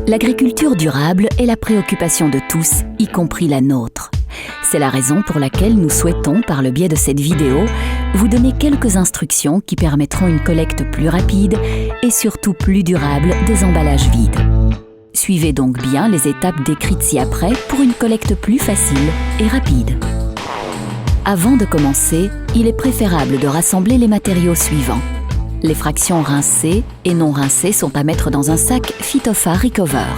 L'agriculture durable est la préoccupation de tous, y compris la nôtre. C'est la raison pour laquelle nous souhaitons, par le biais de cette vidéo, vous donner quelques instructions qui permettront une collecte plus rapide et surtout plus durable des emballages vides. Suivez donc bien les étapes décrites ci-après pour une collecte plus facile et rapide. Avant de commencer, il est préférable de rassembler les matériaux suivants. Les fractions rincées et non rincées sont à mettre dans un sac Phytophar Recover.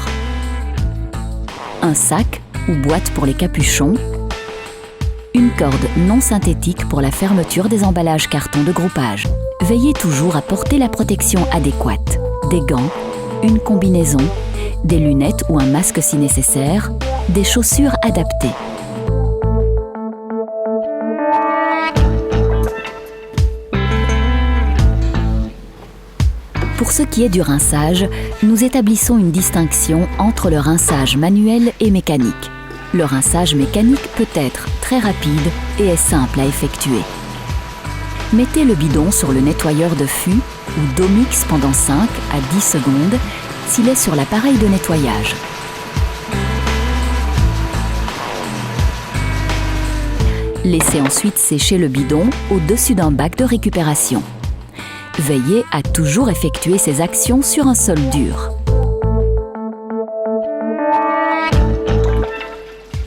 Un sac ou boîte pour les capuchons. Une corde non synthétique pour la fermeture des emballages carton de groupage. Veillez toujours à porter la protection adéquate. Des gants, une combinaison, des lunettes ou un masque si nécessaire, des chaussures adaptées. Pour ce qui est du rinçage, nous établissons une distinction entre le rinçage manuel et mécanique. Le rinçage mécanique peut être très rapide et est simple à effectuer. Mettez le bidon sur le nettoyeur de fût ou d'eau mix pendant 5 à 10 secondes s'il est sur l'appareil de nettoyage. Laissez ensuite sécher le bidon au-dessus d'un bac de récupération. Veillez à toujours effectuer ces actions sur un sol dur.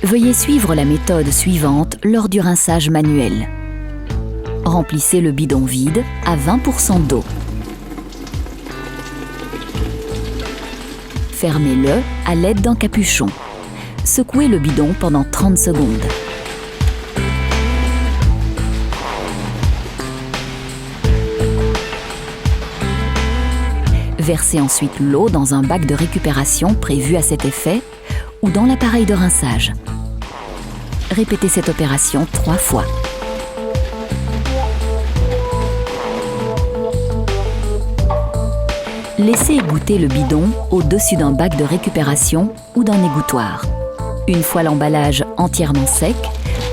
Veuillez suivre la méthode suivante lors du rinçage manuel. Remplissez le bidon vide à 20% d'eau. Fermez-le à l'aide d'un capuchon. Secouez le bidon pendant 30 secondes. Versez ensuite l'eau dans un bac de récupération prévu à cet effet ou dans l'appareil de rinçage. Répétez cette opération 3 fois. Laissez égoutter le bidon au-dessus d'un bac de récupération ou d'un égouttoir. Une fois l'emballage entièrement sec,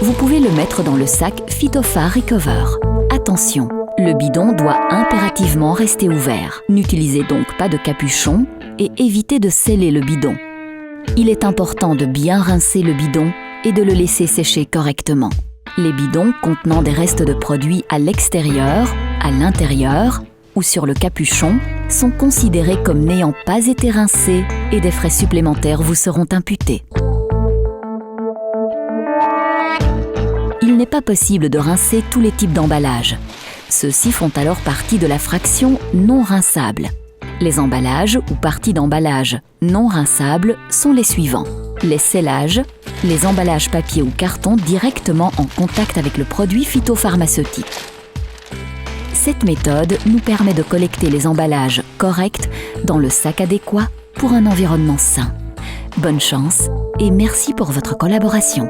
vous pouvez le mettre dans le sac Phytophar Recover. Attention! Le bidon doit impérativement rester ouvert. N'utilisez donc pas de capuchon et évitez de sceller le bidon. Il est important de bien rincer le bidon et de le laisser sécher correctement. Les bidons contenant des restes de produits à l'extérieur, à l'intérieur ou sur le capuchon sont considérés comme n'ayant pas été rincés et des frais supplémentaires vous seront imputés. Il n'est pas possible de rincer tous les types d'emballages. Ceux-ci font alors partie de la fraction non rinçable. Les emballages ou parties d'emballage non rinçables sont les suivants. Les sellages, les emballages papier ou carton directement en contact avec le produit phytopharmaceutique. Cette méthode nous permet de collecter les emballages corrects dans le sac adéquat pour un environnement sain. Bonne chance et merci pour votre collaboration.